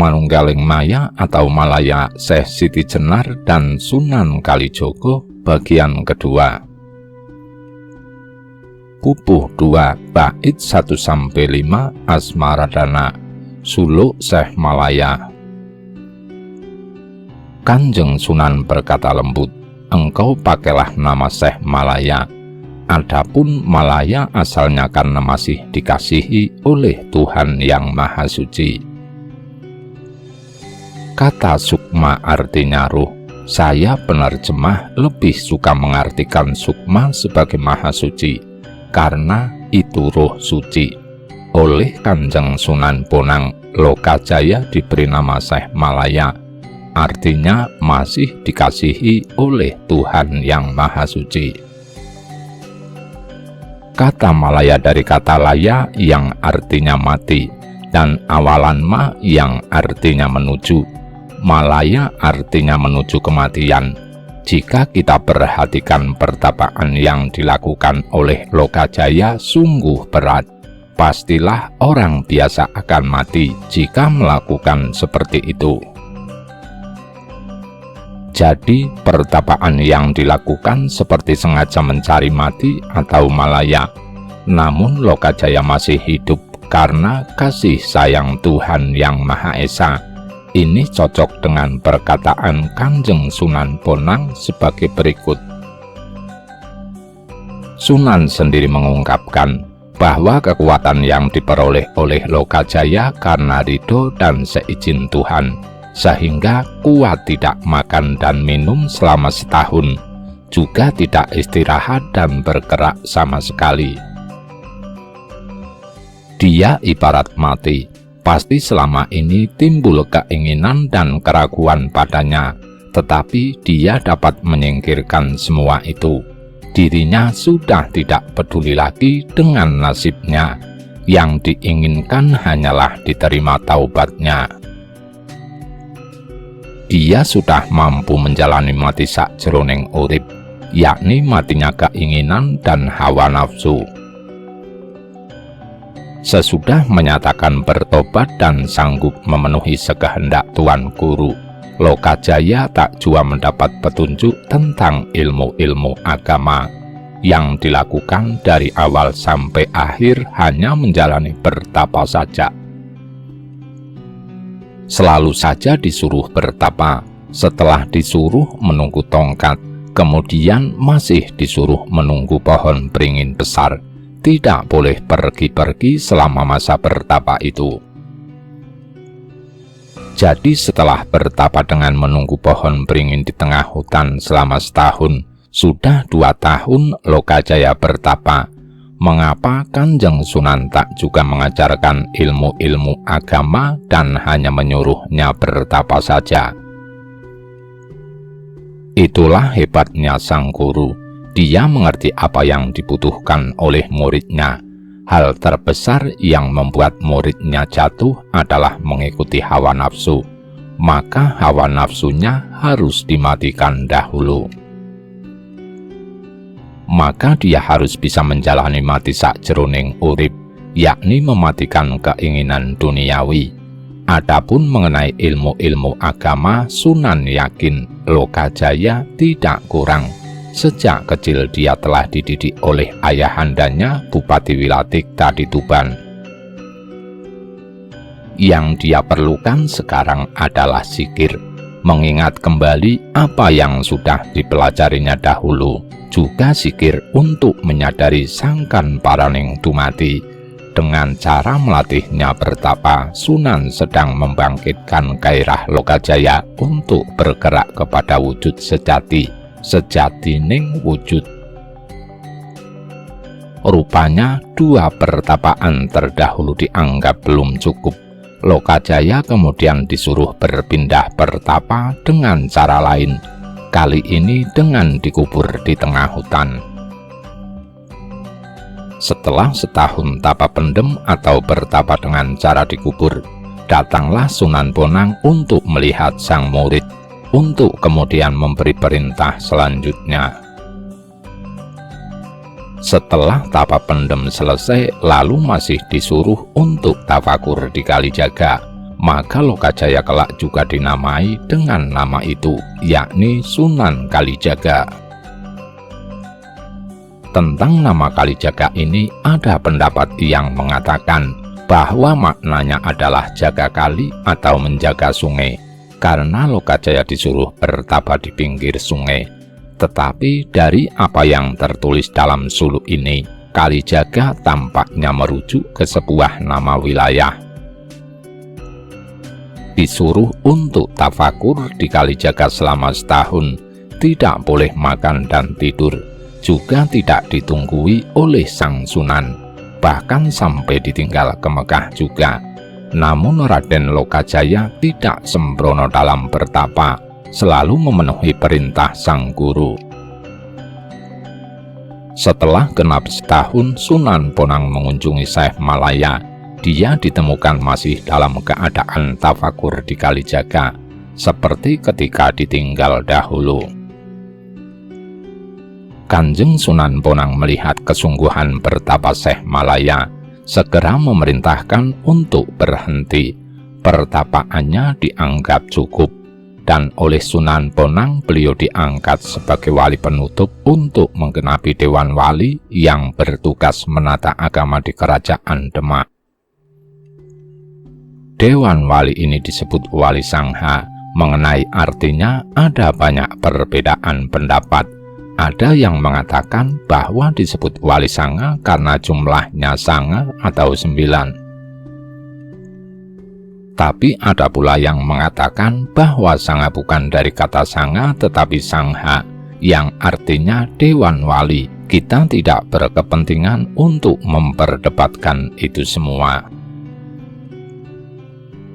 Manunggaling Maya atau Malaya Syekh Siti Jenar dan Sunan Kalijogo bagian kedua. Pupuh 2 bait 1-5 Asmaradana suluk Syekh Malaya. Kanjeng Sunan berkata lembut, engkau pakailah nama Syekh Malaya. Adapun Malaya asalnya karena masih dikasihi oleh Tuhan yang Maha Suci. Kata sukma artinya ruh. Saya penerjemah lebih suka mengartikan sukma sebagai Maha Suci, karena itu roh suci. Oleh Kanjeng Sunan Bonang, Lokajaya diberi nama Syekh Malaya, artinya masih dikasihi oleh Tuhan yang Maha Suci. Kata Malaya dari kata laya yang artinya mati, dan awalan ma yang artinya menuju. Malaya artinya menuju kematian. Jika kita perhatikan pertapaan yang dilakukan oleh Lokajaya sungguh berat. Pastilah orang biasa akan mati jika melakukan seperti itu. Jadi pertapaan yang dilakukan seperti sengaja mencari mati atau malaya. Namun Lokajaya masih hidup karena kasih sayang Tuhan yang Maha Esa. Ini cocok dengan perkataan Kanjeng Sunan Bonang sebagai berikut. Sunan sendiri mengungkapkan bahwa kekuatan yang diperoleh oleh Lokajaya karena ridho dan seizin Tuhan, sehingga kuat tidak makan dan minum selama setahun, juga tidak istirahat dan bergerak sama sekali. Dia ibarat mati, pasti selama ini timbul keinginan dan keraguan padanya, tetapi dia dapat menyingkirkan semua itu. Dirinya sudah tidak peduli lagi dengan nasibnya, yang diinginkan hanyalah diterima taubatnya. Dia sudah mampu menjalani mati sakjroning urip, yakni matinya keinginan dan hawa nafsu. Sesudah menyatakan bertobat dan sanggup memenuhi sekehendak Tuan Guru, Lokajaya tak jua mendapat petunjuk tentang ilmu-ilmu agama. Yang dilakukan dari awal sampai akhir hanya menjalani bertapa saja. Selalu saja disuruh bertapa, setelah disuruh menunggu tongkat, kemudian masih disuruh menunggu pohon beringin besar. Tidak boleh pergi-pergi selama masa bertapa itu. Jadi setelah bertapa dengan menunggu pohon beringin di tengah hutan selama setahun, sudah 2 tahun Lokajaya bertapa. Mengapa Kanjeng Sunan tak juga mengajarkan ilmu-ilmu agama dan hanya menyuruhnya bertapa saja? Itulah hebatnya sang guru. Dia mengerti apa yang dibutuhkan oleh muridnya. Hal terbesar yang membuat muridnya jatuh adalah mengikuti hawa nafsu. Maka hawa nafsunya harus dimatikan dahulu. Maka dia harus bisa menjalani mati sakjroning urip, yakni mematikan keinginan duniawi. Adapun mengenai ilmu-ilmu agama, Sunan yakin Lokajaya tidak kurang. Sejak kecil dia telah dididik oleh ayahandanya Bupati Wilatik Tadi Tuban. Yang dia perlukan sekarang adalah zikir, mengingat kembali apa yang sudah dipelajarinya dahulu, juga zikir untuk menyadari sangkan paraning dumati. Dengan cara melatihnya bertapa, Sunan sedang membangkitkan gairah Lokajaya untuk bergerak kepada wujud sejatining wujud. Rupanya 2 pertapaan terdahulu dianggap belum cukup. Lokajaya kemudian disuruh berpindah bertapa dengan cara lain, kali ini dengan dikubur di tengah hutan. Setelah setahun tapa pendem atau bertapa dengan cara dikubur, datanglah Sunan Bonang untuk melihat sang murid, untuk kemudian memberi perintah selanjutnya. Setelah tapa pendem selesai, lalu masih disuruh untuk tafakur di Kalijaga, maka Lokajaya kelak juga dinamai dengan nama itu, yakni Sunan Kalijaga. Tentang nama Kalijaga ini ada pendapat yang mengatakan bahwa maknanya adalah jaga kali atau menjaga sungai, karena Lokajaya disuruh bertapa di pinggir sungai. Tetapi dari apa yang tertulis dalam suluk ini, Kalijaga tampaknya merujuk ke sebuah nama wilayah. Disuruh untuk tafakur di Kalijaga selama setahun, tidak boleh makan dan tidur, juga tidak ditunggui oleh sang Sunan, bahkan sampai ditinggal ke Mekah juga. Namun Raden Lokajaya tidak sembrono dalam bertapa, selalu memenuhi perintah sang guru. Setelah genap setahun Sunan Bonang mengunjungi Syekh Malaya, dia ditemukan masih dalam keadaan tafakur di Kalijaga, seperti ketika ditinggal dahulu. Kanjeng Sunan Bonang melihat kesungguhan bertapa Syekh Malaya, segera memerintahkan untuk berhenti. Pertapaannya dianggap cukup, dan oleh Sunan Bonang beliau diangkat sebagai wali penutup untuk menggenapi Dewan Wali yang bertugas menata agama di Kerajaan Demak. Dewan Wali ini disebut Wali Sangha. Mengenai artinya ada banyak perbedaan pendapat. Ada yang mengatakan bahwa disebut Wali Sanga karena jumlahnya sanga atau 9. Tapi ada pula yang mengatakan bahwa sanga bukan dari kata sanga tetapi sangha, yang artinya Dewan Wali. Kita tidak berkepentingan untuk memperdebatkan itu semua.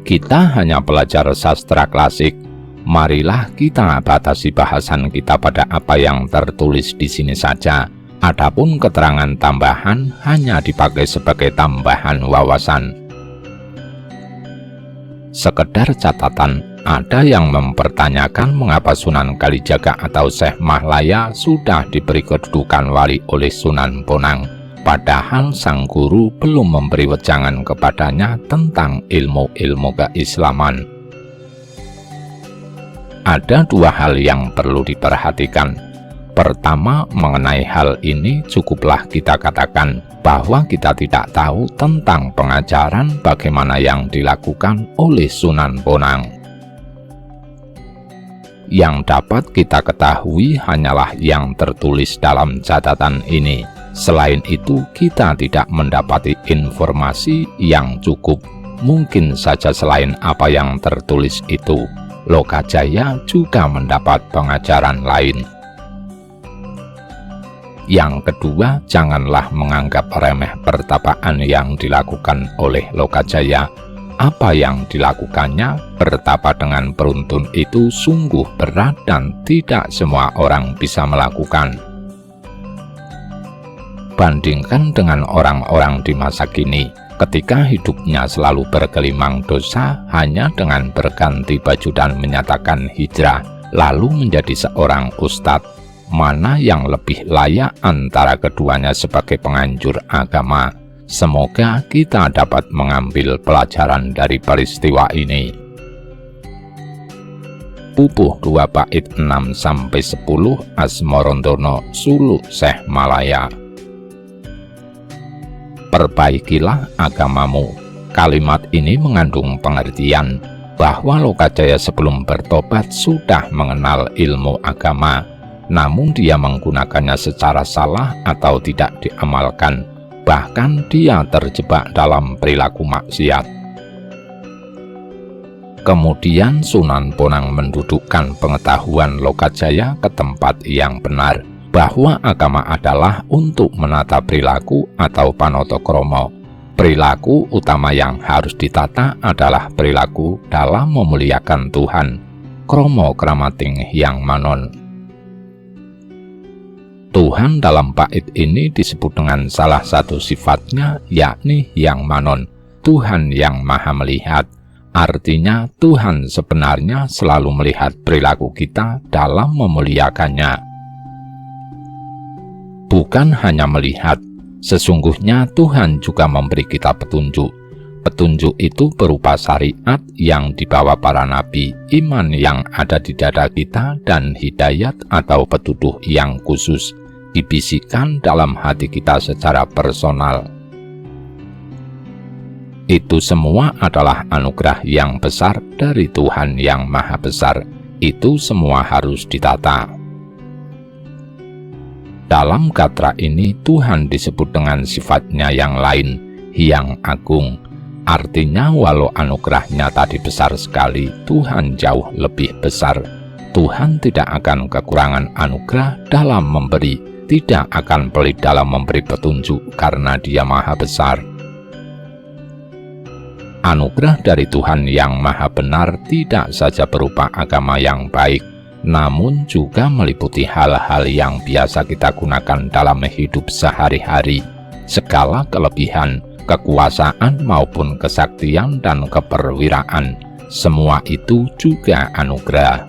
Kita hanya belajar sastra klasik. Marilah kita batasi bahasan kita pada apa yang tertulis di sini saja. Adapun keterangan tambahan hanya dipakai sebagai tambahan wawasan. Sekedar catatan, ada yang mempertanyakan mengapa Sunan Kalijaga atau Syekh Malaya sudah diberi kedudukan wali oleh Sunan Bonang, padahal sang guru belum memberi wejangan kepadanya tentang ilmu-ilmu keislaman. Ada dua hal yang perlu diperhatikan. Pertama, mengenai hal ini cukuplah kita katakan bahwa kita tidak tahu tentang pengajaran bagaimana yang dilakukan oleh Sunan Bonang. Yang dapat kita ketahui hanyalah yang tertulis dalam catatan ini. Selain itu, kita tidak mendapati informasi yang cukup. Mungkin saja selain apa yang tertulis itu, Lokajaya juga mendapat pengajaran lain. Yang kedua, janganlah menganggap remeh pertapaan yang dilakukan oleh Lokajaya. Apa yang dilakukannya, bertapa dengan beruntun itu sungguh berat dan tidak semua orang bisa melakukan. Bandingkan dengan orang-orang di masa kini, ketika hidupnya selalu bergelimang dosa hanya dengan berganti baju dan menyatakan hijrah, lalu menjadi seorang ustadz, mana yang lebih layak antara keduanya sebagai penganjur agama? Semoga kita dapat mengambil pelajaran dari peristiwa ini. Pupuh 2 bait 6-10 Asmorondolo Suluk Syekh Malaya. Perbaikilah agamamu. Kalimat ini mengandung pengertian bahwa Lokajaya sebelum bertobat sudah mengenal ilmu agama, namun dia menggunakannya secara salah atau tidak diamalkan, bahkan dia terjebak dalam perilaku maksiat. Kemudian Sunan Bonang mendudukkan pengetahuan Lokajaya ke tempat yang benar, bahwa agama adalah untuk menata perilaku atau panotokromo. Perilaku utama yang harus ditata adalah perilaku dalam memuliakan Tuhan, kromo kramating yang manon. Tuhan dalam bait ini disebut dengan salah satu sifatnya, yakni yang manon, Tuhan yang maha melihat. Artinya Tuhan sebenarnya selalu melihat perilaku kita dalam memuliakannya. Bukan hanya melihat, sesungguhnya Tuhan juga memberi kita petunjuk. Petunjuk itu berupa syariat yang dibawa para nabi, iman yang ada di dada kita, dan hidayat atau petunjuk yang khusus dibisikkan dalam hati kita secara personal. Itu semua adalah anugerah yang besar dari Tuhan yang Maha Besar. Itu semua harus ditata. Dalam katra ini Tuhan disebut dengan sifatnya yang lain, yang agung. Artinya walau anugerahnya tadi besar sekali, Tuhan jauh lebih besar. Tuhan tidak akan kekurangan anugerah dalam memberi, tidak akan pelit dalam memberi petunjuk karena Dia Maha Besar. Anugerah dari Tuhan yang Maha Benar tidak saja berupa agama yang baik, namun juga meliputi hal-hal yang biasa kita gunakan dalam hidup sehari-hari. Segala kelebihan, kekuasaan maupun kesaktian dan keperwiraan, semua itu juga anugerah.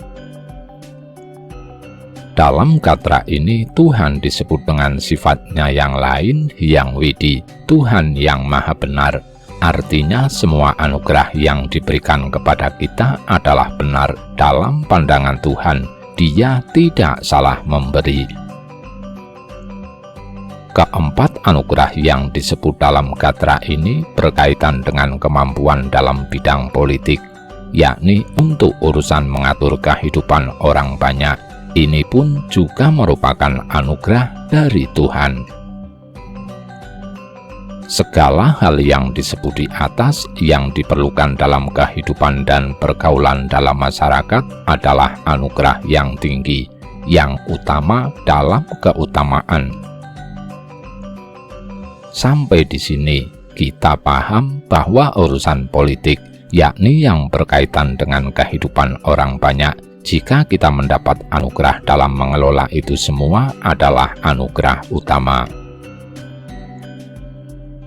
Dalam katra ini Tuhan disebut dengan sifatnya yang lain, yang widi, Tuhan yang Maha Benar. Artinya semua anugerah yang diberikan kepada kita adalah benar dalam pandangan Tuhan. Dia tidak salah memberi. Keempat anugerah yang disebut dalam katra ini berkaitan dengan kemampuan dalam bidang politik, yakni untuk urusan mengatur kehidupan orang banyak. Ini pun juga merupakan anugerah dari Tuhan. Segala hal yang disebut di atas yang diperlukan dalam kehidupan dan pergaulan dalam masyarakat adalah anugerah yang tinggi, yang utama dalam keutamaan. Sampai di sini kita paham bahwa urusan politik, yakni yang berkaitan dengan kehidupan orang banyak, jika kita mendapat anugerah dalam mengelola itu semua adalah anugerah utama.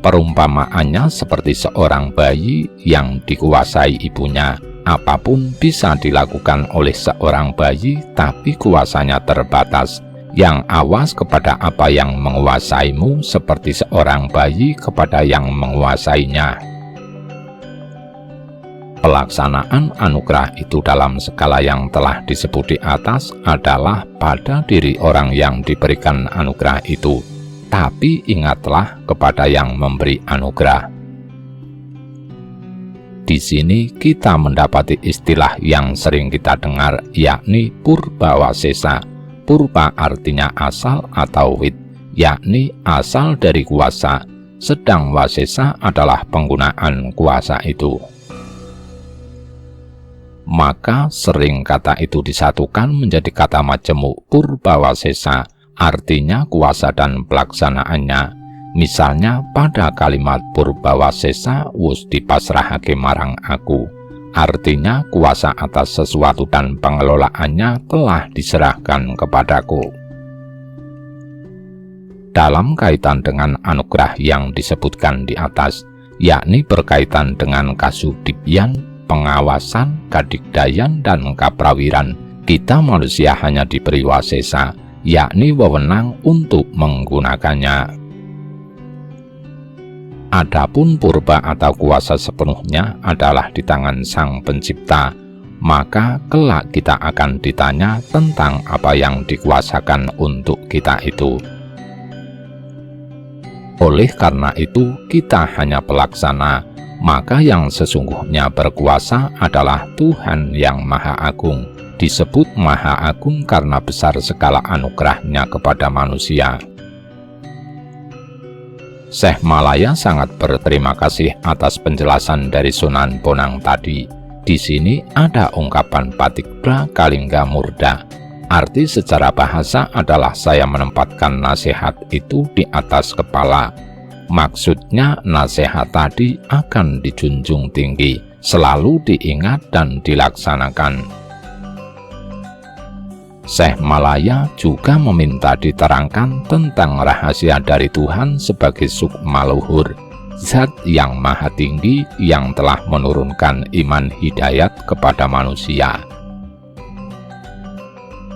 Perumpamaannya seperti seorang bayi yang dikuasai ibunya. Apapun bisa dilakukan oleh seorang bayi, tapi kuasanya terbatas. Yang awas kepada apa yang menguasaimu, seperti seorang bayi kepada yang menguasainya. Pelaksanaan anugerah itu dalam skala yang telah disebut di atas adalah pada diri orang yang diberikan anugerah itu. Tapi ingatlah kepada yang memberi anugerah. Di sini kita mendapati istilah yang sering kita dengar, yakni Purbawasesa. Purba artinya asal atau wid, yakni asal dari kuasa, sedang wasesa adalah penggunaan kuasa itu. Maka sering kata itu disatukan menjadi kata majemuk Purbawasesa, artinya kuasa dan pelaksanaannya. Misalnya pada kalimat Purbawasesa wus dipasrahake marang aku, artinya kuasa atas sesuatu dan pengelolaannya telah diserahkan kepadaku. Dalam kaitan dengan anugerah yang disebutkan di atas, yakni berkaitan dengan kasubdian, pengawasan, kadikdayan, dan kaprawiran, kita manusia hanya diberi wasesa, yakni wewenang untuk menggunakannya. Adapun purba atau kuasa sepenuhnya adalah di tangan Sang Pencipta, maka kelak kita akan ditanya tentang apa yang dikuasakan untuk kita itu. Oleh karena itu, kita hanya pelaksana, maka yang sesungguhnya berkuasa adalah Tuhan yang Maha Agung. Disebut Maha Agung karena besar segala anugerahnya kepada manusia. Syekh Malaya sangat berterima kasih atas penjelasan dari Sunan Bonang tadi. Di sini ada ungkapan Patikbra Kalingga Murda. Arti secara bahasa adalah saya menempatkan nasihat itu di atas kepala. Maksudnya nasihat tadi akan dijunjung tinggi, selalu diingat dan dilaksanakan. Syekh Malaya juga meminta diterangkan tentang rahasia dari Tuhan sebagai sukma luhur, zat yang maha tinggi yang telah menurunkan iman hidayat kepada manusia.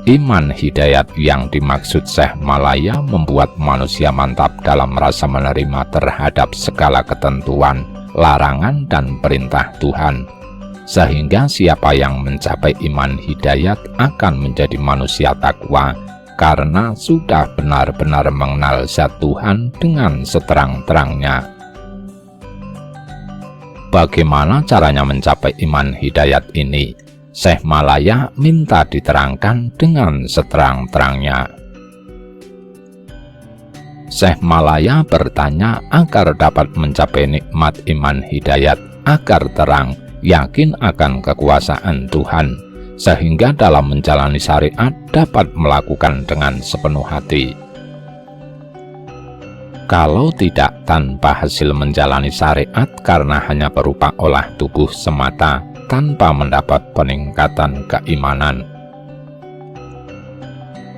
Iman hidayat yang dimaksud Syekh Malaya membuat manusia mantap dalam rasa menerima terhadap segala ketentuan, larangan dan perintah Tuhan, sehingga siapa yang mencapai iman hidayat akan menjadi manusia takwa karena sudah benar-benar mengenal zat Tuhan dengan seterang-terangnya. Bagaimana caranya mencapai iman hidayat ini? Syekh Malaya minta diterangkan dengan seterang-terangnya. Syekh Malaya bertanya agar dapat mencapai nikmat iman hidayat, agar terang, yakin akan kekuasaan Tuhan, sehingga dalam menjalani syariat dapat melakukan dengan sepenuh hati. Kalau tidak tanpa hasil menjalani syariat karena hanya berupa olah tubuh semata, tanpa mendapat peningkatan keimanan.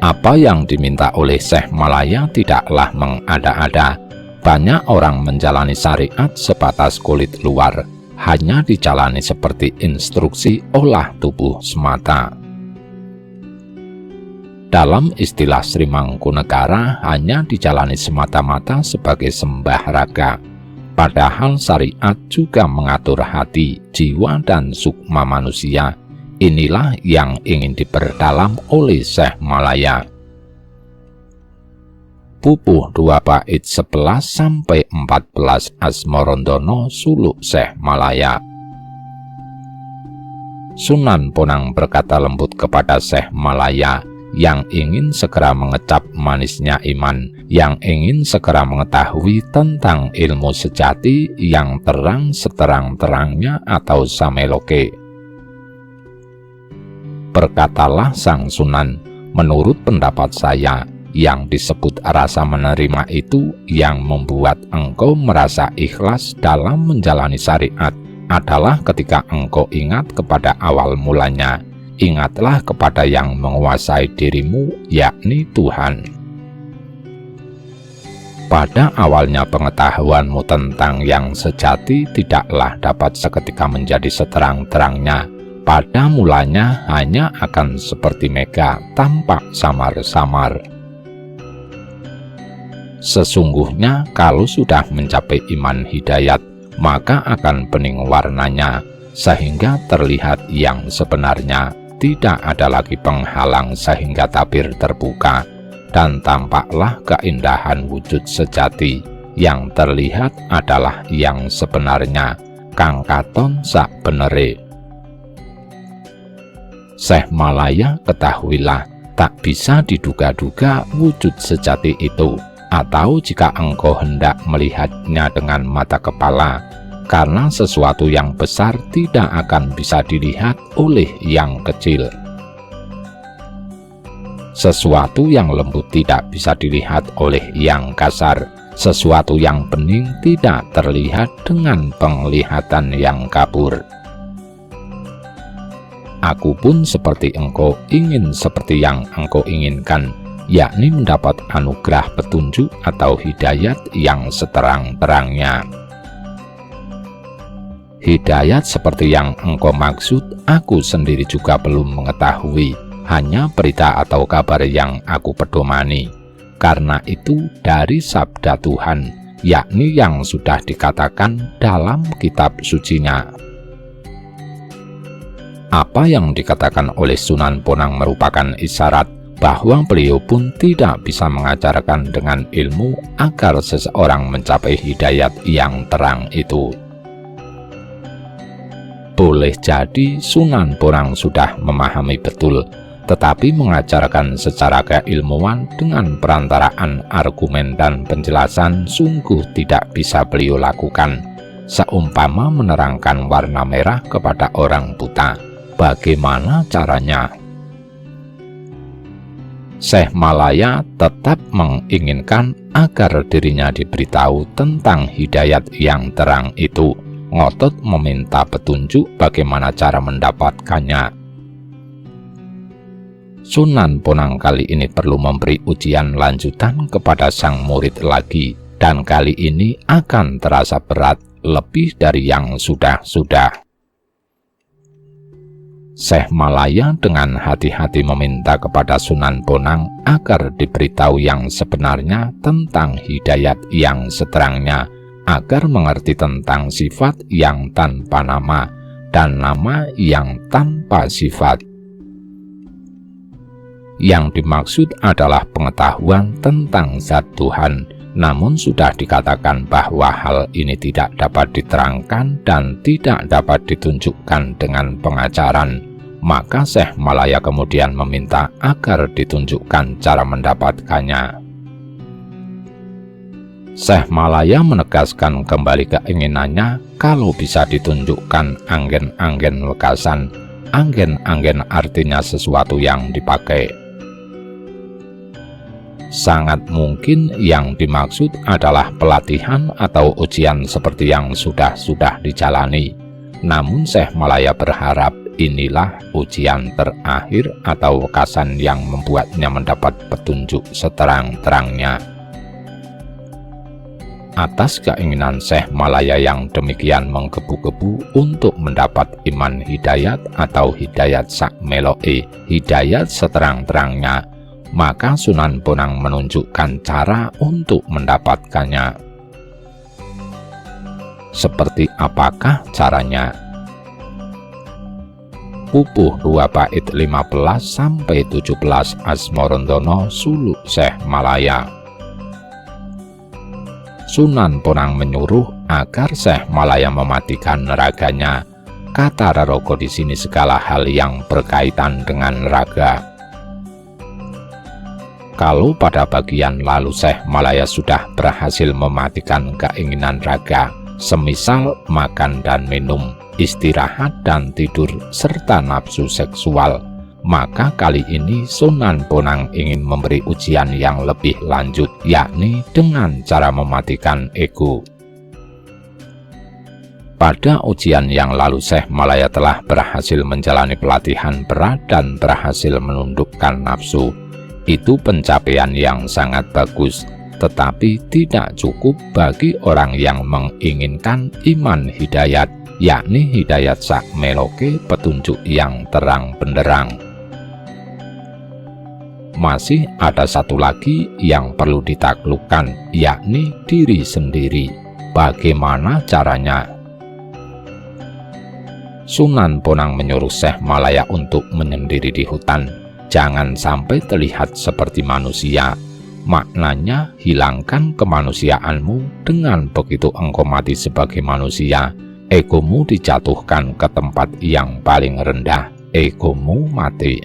Apa yang diminta oleh Syekh Malaya tidaklah mengada-ada. Banyak orang menjalani syariat sebatas kulit luar, hanya dijalani seperti instruksi olah tubuh semata. Dalam istilah Sri Mangkunegara, hanya dijalani semata-mata sebagai sembah raga. Padahal syariat juga mengatur hati, jiwa, dan sukma manusia. Inilah yang ingin diperdalam oleh Syekh Malaya. Pupuh 2 bait 11-14 Asmorondono suluk Syekh Malaya. Sunan Bonang berkata lembut kepada Syekh Malaya yang ingin segera mengecap manisnya iman, yang ingin segera mengetahui tentang ilmu sejati yang terang seterang-terangnya atau sameloke. Berkatalah sang Sunan, menurut pendapat saya, yang disebut rasa menerima itu yang membuat engkau merasa ikhlas dalam menjalani syariat adalah ketika engkau ingat kepada awal mulanya. Ingatlah kepada yang menguasai dirimu, yakni Tuhan. Pada awalnya pengetahuanmu tentang yang sejati tidaklah dapat seketika menjadi seterang-terangnya. Pada mulanya hanya akan seperti mega, tampak samar-samar. Sesungguhnya kalau sudah mencapai iman hidayat, maka akan bening warnanya, sehingga terlihat yang sebenarnya. Tidak ada lagi penghalang sehingga tabir terbuka, dan tampaklah keindahan wujud sejati. Yang terlihat adalah yang sebenarnya, kang katon sak benere. Syekh Malaya, ketahuilah, tak bisa diduga-duga wujud sejati itu, atau jika engkau hendak melihatnya dengan mata kepala, karena sesuatu yang besar tidak akan bisa dilihat oleh yang kecil. Sesuatu yang lembut tidak bisa dilihat oleh yang kasar. Sesuatu yang bening tidak terlihat dengan penglihatan yang kabur. Aku pun seperti engkau ingin seperti yang engkau inginkan, yakni mendapat anugerah petunjuk atau hidayat yang seterang-terangnya. Hidayat seperti yang engkau maksud, aku sendiri juga belum mengetahui, hanya berita atau kabar yang aku pedomani. Karena itu dari sabda Tuhan, yakni yang sudah dikatakan dalam kitab sucinya. Apa yang dikatakan oleh Sunan Bonang merupakan isyarat bahwa beliau pun tidak bisa mengajarkan dengan ilmu agar seseorang mencapai hidayat yang terang itu. Boleh jadi Sunan Bonang sudah memahami betul, tetapi mengajarkan secara keilmuan dengan perantaraan argumen dan penjelasan sungguh tidak bisa beliau lakukan. Seumpama menerangkan warna merah kepada orang buta, bagaimana caranya? Syekh Malaya tetap menginginkan agar dirinya diberitahu tentang hidayat yang terang itu. Ngotot meminta petunjuk bagaimana cara mendapatkannya. Sunan Bonang kali ini perlu memberi ujian lanjutan kepada sang murid lagi, dan kali ini akan terasa berat lebih dari yang sudah-sudah. Syekh Malaya dengan hati-hati meminta kepada Sunan Bonang agar diberitahu yang sebenarnya tentang hidayat yang seterangnya, agar mengerti tentang sifat yang tanpa nama dan nama yang tanpa sifat. Yang dimaksud adalah pengetahuan tentang zat Tuhan, namun sudah dikatakan bahwa hal ini tidak dapat diterangkan dan tidak dapat ditunjukkan dengan pengajaran. Maka Syekh Malaya kemudian meminta agar ditunjukkan cara mendapatkannya. Syekh Malaya menegaskan kembali keinginannya kalau bisa ditunjukkan anggen-anggen wekasan. Anggen-anggen artinya sesuatu yang dipakai. Sangat mungkin yang dimaksud adalah pelatihan atau ujian seperti yang sudah dijalani. Namun Syekh Malaya berharap inilah ujian terakhir atau wekasan yang membuatnya mendapat petunjuk seterang-terangnya. Atas keinginan Syekh Malaya yang demikian menggebu-gebu untuk mendapat iman hidayat atau hidayat sak meloke, hidayat seterang-terangnya, maka Sunan Bonang menunjukkan cara untuk mendapatkannya. Seperti apakah caranya? Pupuh 2 bait 15-17 Asmorondana Suluk Syekh Malaya. Sunan Bonang menyuruh agar Syekh Malaya mematikan raganya. Kata Rarogo di sini segala hal yang berkaitan dengan raga. Kalau pada bagian lalu Syekh Malaya sudah berhasil mematikan keinginan raga, semisal makan dan minum, istirahat dan tidur, serta nafsu seksual, maka kali ini Sunan Bonang ingin memberi ujian yang lebih lanjut, yakni dengan cara mematikan ego. Pada ujian yang lalu Syekh Malaya telah berhasil menjalani pelatihan berat dan berhasil menundukkan nafsu. Itu pencapaian yang sangat bagus, tetapi tidak cukup bagi orang yang menginginkan iman hidayat, yakni hidayat sak meloke, petunjuk yang terang benderang. Masih ada satu lagi yang perlu ditaklukkan, yakni diri sendiri. Bagaimana caranya? Sunan Bonang menyuruh Syekh Malaya untuk menyendiri di hutan. Jangan sampai terlihat seperti manusia. Maknanya, hilangkan kemanusiaanmu. Dengan begitu engkau mati sebagai manusia, egomu dijatuhkan ke tempat yang paling rendah. Egomu mati.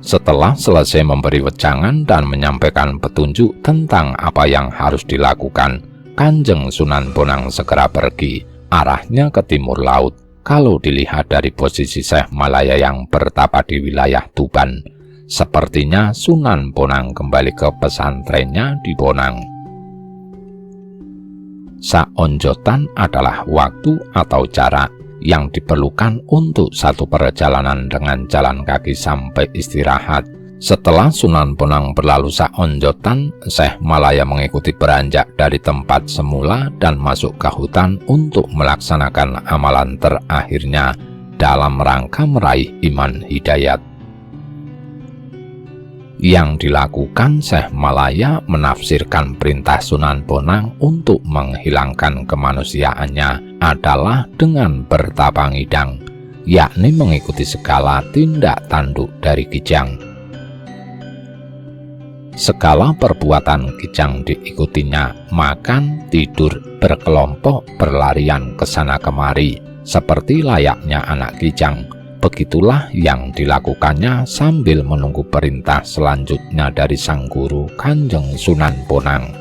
Setelah selesai memberi wejangan dan menyampaikan petunjuk tentang apa yang harus dilakukan, Kanjeng Sunan Bonang segera pergi. Arahnya ke timur laut. Kalau dilihat dari posisi Syekh Malaya yang bertapa di wilayah Tuban, sepertinya Sunan Bonang kembali ke pesantrennya di Bonang. Saonjotan adalah waktu atau jarak yang diperlukan untuk satu perjalanan dengan jalan kaki sampai istirahat. Setelah Sunan Bonang berlalu saonjotan, Syekh Malaya mengikuti beranjak dari tempat semula dan masuk ke hutan untuk melaksanakan amalan terakhirnya dalam rangka meraih iman hidayat. Yang dilakukan Syekh Malaya menafsirkan perintah Sunan Bonang untuk menghilangkan kemanusiaannya adalah dengan bertapa ngidang, yakni mengikuti segala tindak tanduk dari kijang. Segala perbuatan kijang diikutinya, makan, tidur, berkelompok, berlarian ke sana kemari, seperti layaknya anak kijang. Begitulah yang dilakukannya sambil menunggu perintah selanjutnya dari sang guru Kanjeng Sunan Bonang.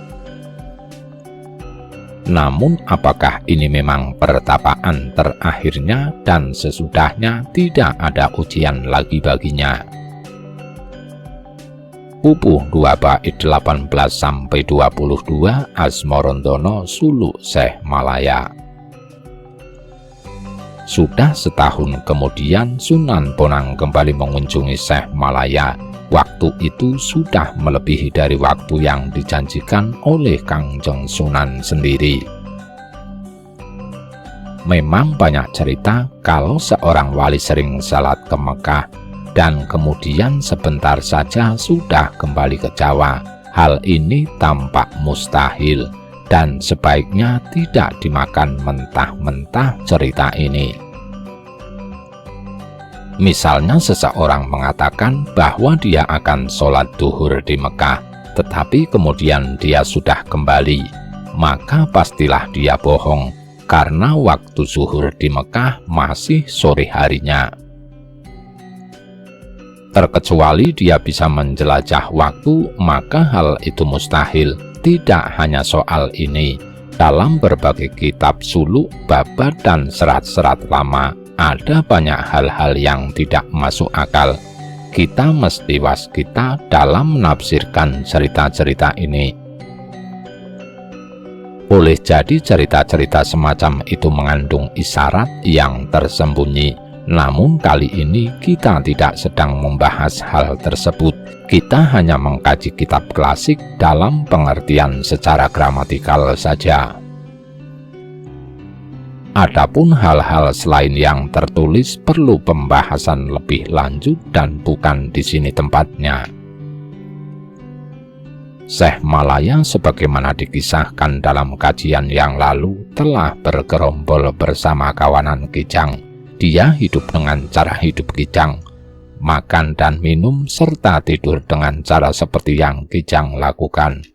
Namun apakah ini memang pertapaan terakhirnya dan sesudahnya tidak ada ujian lagi baginya? Pupuh 2 bait 18-22 Asmorondana Suluk Syekh Malaya. Sudah setahun kemudian Sunan Bonang kembali mengunjungi Syekh Malaya. Waktu itu sudah melebihi dari waktu yang dijanjikan oleh Kangjeng Sunan sendiri. Memang banyak cerita kalau seorang wali sering salat ke Mekah dan kemudian sebentar saja sudah kembali ke Jawa. Hal ini tampak mustahil. dan sebaiknya tidak dimakan mentah-mentah cerita ini. Misalnya seseorang mengatakan bahwa dia akan sholat duhur di Mekah, tetapi kemudian dia sudah kembali, maka pastilah dia bohong, karena waktu zuhur di Mekah masih sore harinya. Terkecuali dia bisa menjelajah waktu, maka hal itu mustahil. Tidak hanya soal ini, dalam berbagai kitab suluk, babat, dan serat-serat lama, ada banyak hal-hal yang tidak masuk akal. Kita mesti waskita dalam menafsirkan cerita-cerita ini. Boleh jadi cerita-cerita semacam itu mengandung isyarat yang tersembunyi. Namun kali ini kita tidak sedang membahas hal tersebut. Kita hanya mengkaji kitab klasik dalam pengertian secara gramatikal saja. Adapun hal-hal selain yang tertulis perlu pembahasan lebih lanjut dan bukan di sini tempatnya. Syekh Malaya sebagaimana dikisahkan dalam kajian yang lalu telah bergerombol bersama kawanan Kijang. Dia hidup dengan cara hidup Kijang, makan dan minum serta tidur dengan cara seperti yang Kijang lakukan.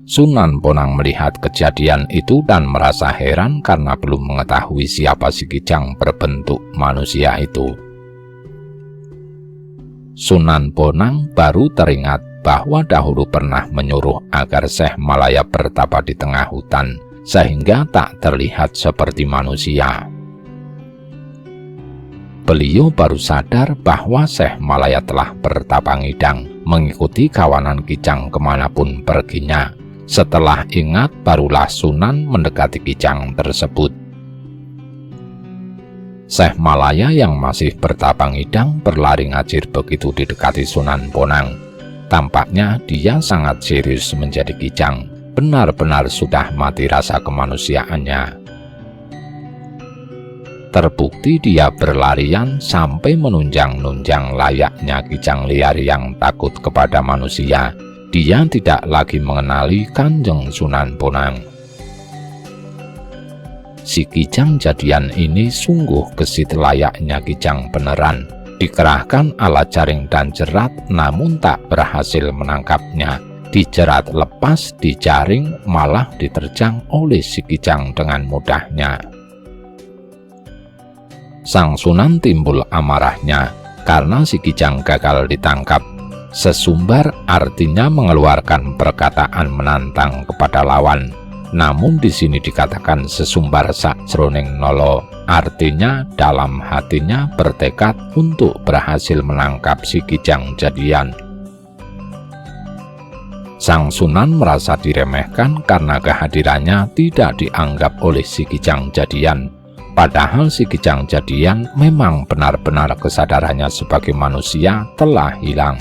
Sunan Bonang melihat kejadian itu dan merasa heran karena belum mengetahui siapa si Kijang berbentuk manusia itu. Sunan Bonang baru teringat bahwa dahulu pernah menyuruh agar Syekh Malaya bertapa di tengah hutan, sehingga tak terlihat seperti manusia. Beliau baru sadar bahwa Syekh Malaya telah bertapa ngidang, mengikuti kawanan Kijang kemanapun perginya. Setelah ingat, barulah Sunan mendekati Kijang tersebut. Syekh Malaya yang masih bertapa ngidang berlari ngajir begitu didekati Sunan Bonang. Tampaknya dia sangat serius menjadi Kijang, benar-benar sudah mati rasa kemanusiaannya. Terbukti dia berlarian sampai menunjang-nunjang layaknya Kijang liar yang takut kepada manusia. Dia tidak lagi mengenali Kanjeng Sunan Bonang. Si Kijang jadian ini sungguh gesit layaknya Kijang beneran. Dikerahkan alat jaring dan jerat, namun tak berhasil menangkapnya. Dijerat lepas, dijaring, malah diterjang oleh si Kijang dengan mudahnya. Sang Sunan timbul amarahnya karena si Kijang gagal ditangkap. Sesumbar artinya mengeluarkan perkataan menantang kepada lawan. Namun di sini dikatakan sesumbar sakjroning nolo, artinya dalam hatinya bertekad untuk berhasil menangkap si Kijang jadian. Sang Sunan merasa diremehkan karena kehadirannya tidak dianggap oleh si Kijang jadian. Padahal si Kijang jadian memang benar-benar kesadarannya sebagai manusia telah hilang.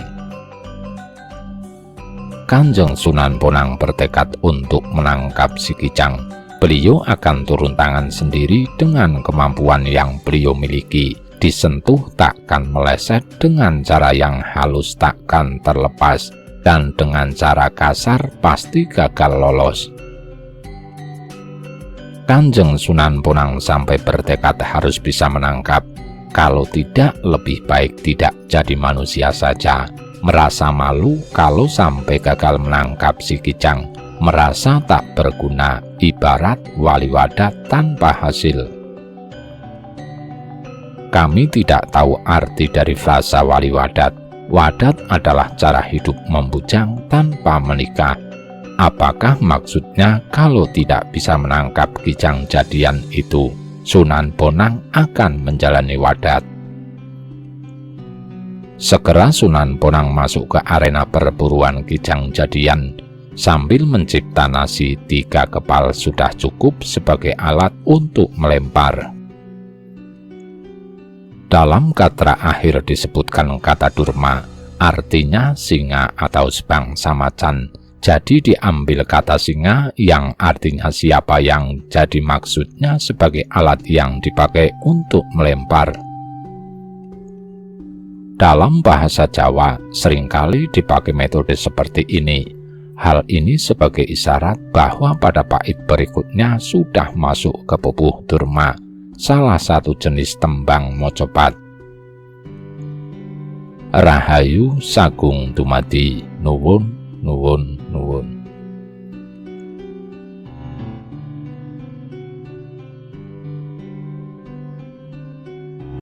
Kanjeng Sunan Bonang bertekad untuk menangkap si Kijang. Beliau akan turun tangan sendiri dengan kemampuan yang beliau miliki. Disentuh takkan meleset, dengan cara yang halus takkan terlepas, dan dengan cara kasar pasti gagal lolos. Kanjeng Sunan Bonang sampai bertekad harus bisa menangkap. Kalau tidak, lebih baik tidak jadi manusia saja. Merasa malu kalau sampai gagal menangkap si Kijang, merasa tak berguna, ibarat wali wadat tanpa hasil. Kami tidak tahu arti dari frasa wali wadat. Wadat adalah cara hidup membujang tanpa menikah. Apakah maksudnya kalau tidak bisa menangkap Kijang jadian itu, Sunan Bonang akan menjalani wadat? Segera Sunan Bonang masuk ke arena perburuan Kijang jadian. Sambil mencipta nasi 3 kepal sudah cukup sebagai alat untuk melempar. Dalam katra akhir disebutkan kata durma, artinya singa atau sebangsa macan. Jadi diambil kata singa yang artinya siapa yang jadi maksudnya sebagai alat yang dipakai untuk melempar. Dalam bahasa Jawa seringkali dipakai metode seperti ini. Hal ini sebagai isyarat bahwa pada bait berikutnya sudah masuk ke pupuh durma, salah satu jenis tembang mocopat. Rahayu sagung dumadi, nuwun nuwun.